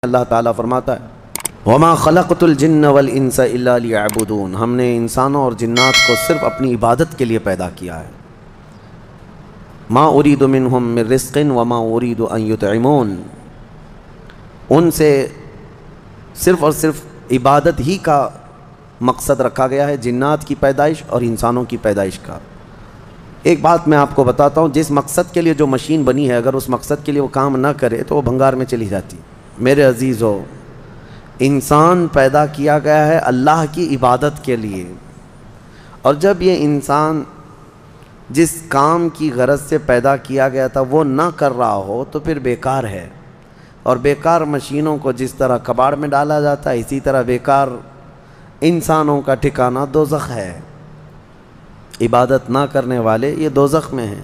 اللہ تعالیٰ فرماتا ہے وَمَا خَلَقْتُ الْجِنَّ وَالْإِنسَ إِلَّا لِيَعْبُدُونَ، ہم نے انسانوں اور جنات کو صرف اپنی عبادت کے لیے پیدا کیا ہے۔ مَا أُرِيدُ مِنْهُمْ مِنْ رِزْقٍ وَمَا أُرِيدُ أَنْ يُطْعِمُونَ، ان سے صرف اور صرف عبادت ہی کا مقصد رکھا گیا ہے، جنات کی پیدائش اور انسانوں کی پیدائش کا۔ ایک بات میں آپ کو بتاتا ہوں، جس مقصد کے لیے جو مشین بنی ہے، اگر اس مقصد کے لیے وہ کام نہ کرے تو وہ بھنگار میں چلی جاتی۔ میرے عزیزو، انسان پیدا کیا گیا ہے اللہ کی عبادت کے لیے، اور جب یہ انسان جس کام کی غرض سے پیدا کیا گیا تھا وہ نہ کر رہا ہو تو پھر بیکار ہے، اور بیکار مشینوں کو جس طرح کباڑ میں ڈالا جاتا ہے اسی طرح بیکار انسانوں کا ٹھکانہ دوزخ ہے۔ عبادت نہ کرنے والے یہ دوزخ میں ہیں۔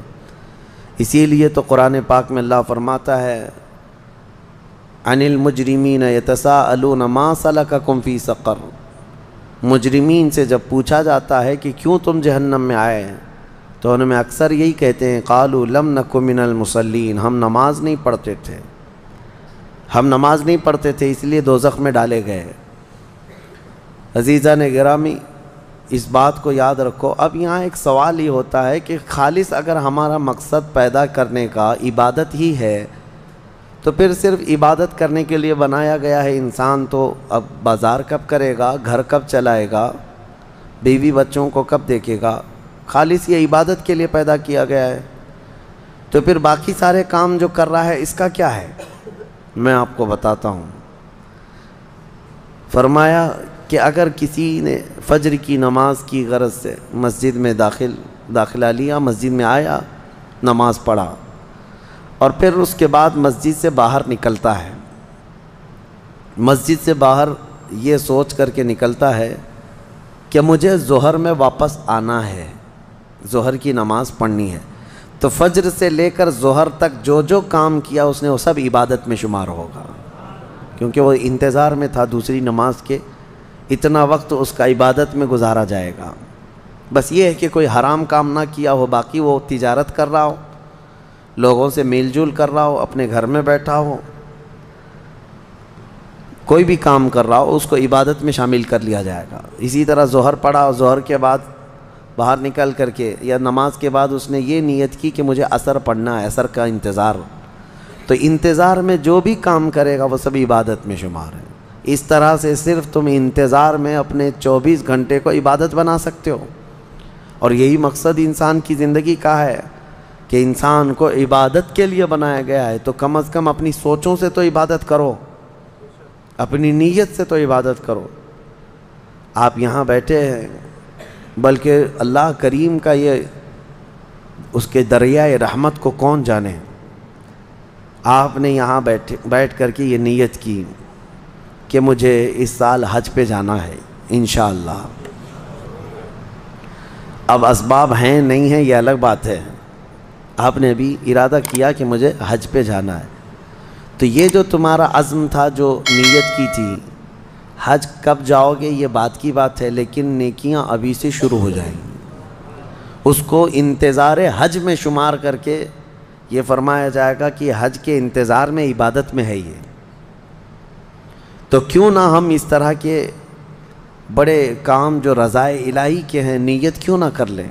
اسی لیے تو قرآن پاک میں اللہ فرماتا ہے عن المجرمین یتساءلون ما سلککم فی سقر، مجرمین سے جب پوچھا جاتا ہے کہ کیوں تم جہنم میں آئے ہیں تو ان میں اکثر یہی کہتے ہیں قالوا لم نک من المصلین، ہم نماز نہیں پڑھتے تھے، ہم نماز نہیں پڑھتے تھے اس لیے دوزخ میں ڈالے گئے۔ عزیزان گرامی، اس بات کو یاد رکھو۔ اب یہاں ایک سوال یہ ہوتا ہے کہ خالص اگر ہمارا مقصد پیدا کرنے کا عبادت ہی ہے تو پھر صرف عبادت کرنے کے لیے بنایا گیا ہے انسان، تو اب بازار کب کرے گا، گھر کب چلائے گا، بیوی بچوں کو کب دیکھے گا؟ خالص یہ عبادت کے لیے پیدا کیا گیا ہے، تو پھر باقی سارے کام جو کر رہا ہے اس کا کیا ہے؟ میں آپ کو بتاتا ہوں۔ فرمایا کہ اگر کسی نے فجر کی نماز کی غرض سے مسجد میں داخلہ لیا، مسجد میں آیا، نماز پڑھا، اور پھر اس کے بعد مسجد سے باہر نکلتا ہے، مسجد سے باہر یہ سوچ کر کے نکلتا ہے کہ مجھے ظہر میں واپس آنا ہے، ظہر کی نماز پڑھنی ہے، تو فجر سے لے کر ظہر تک جو جو کام کیا اس نے وہ سب عبادت میں شمار ہوگا، کیونکہ وہ انتظار میں تھا دوسری نماز کے، اتنا وقت اس کا عبادت میں گزارا جائے گا۔ بس یہ ہے کہ کوئی حرام کام نہ کیا ہو، باقی وہ تجارت کر رہا ہو، لوگوں سے میل جول کر رہا ہو، اپنے گھر میں بیٹھا ہو، کوئی بھی کام کر رہا ہو اس کو عبادت میں شامل کر لیا جائے گا۔ اسی طرح ظہر پڑھا، ظہر کے بعد باہر نکل کر کے یا نماز کے بعد اس نے یہ نیت کی کہ مجھے عصر پڑھنا ہے، عصر کا انتظار، تو انتظار میں جو بھی کام کرے گا وہ سب عبادت میں شمار ہے۔ اس طرح سے صرف تم انتظار میں اپنے 24 گھنٹے کو عبادت بنا سکتے ہو، اور یہی مقصد انسان کی زندگی کا ہے کہ انسان کو عبادت کے لیے بنایا گیا ہے، تو کم از کم اپنی سوچوں سے تو عبادت کرو، اپنی نیت سے تو عبادت کرو۔ آپ یہاں بیٹھے ہیں، بلکہ اللہ کریم کا یہ اس کے دریائے رحمت کو کون جانے، آپ نے یہاں بیٹھ کر کے یہ نیت کی کہ مجھے اس سال حج پہ جانا ہے انشاءاللہ۔ اب اسباب ہیں نہیں ہیں یہ الگ بات ہے، آپ نے بھی ارادہ کیا کہ مجھے حج پہ جانا ہے، تو یہ جو تمہارا عزم تھا، جو نیت کی تھی، حج کب جاؤ گے یہ بات کی بات ہے، لیکن نیکیاں ابھی سے شروع ہو جائیں گی، اس کو انتظار حج میں شمار کر کے یہ فرمایا جائے گا کہ حج کے انتظار میں عبادت میں ہے یہ۔ تو کیوں نہ ہم اس طرح کے بڑے کام جو رضائے الہی کے ہیں نیت کیوں نہ کر لیں؟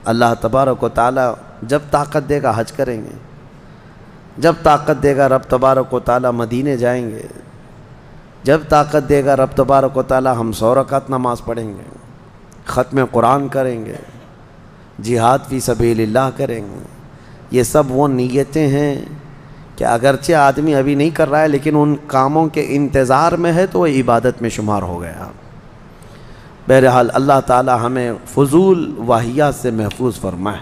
اللہ تبارک و تعالی جب طاقت دے گا حج کریں گے، جب طاقت دے گا رب تبارک و تعالی مدینے جائیں گے، جب طاقت دے گا رب تبارک و تعالی ہم 100 رکعت نماز پڑھیں گے، ختم قرآن کریں گے، جہاد فی سبیل اللہ کریں گے۔ یہ سب وہ نیتیں ہیں کہ اگرچہ آدمی ابھی نہیں کر رہا ہے لیکن ان کاموں کے انتظار میں ہے تو وہ عبادت میں شمار ہو گیا۔ بہرحال اللہ تعالی ہمیں فضول واہیات سے محفوظ فرمائے۔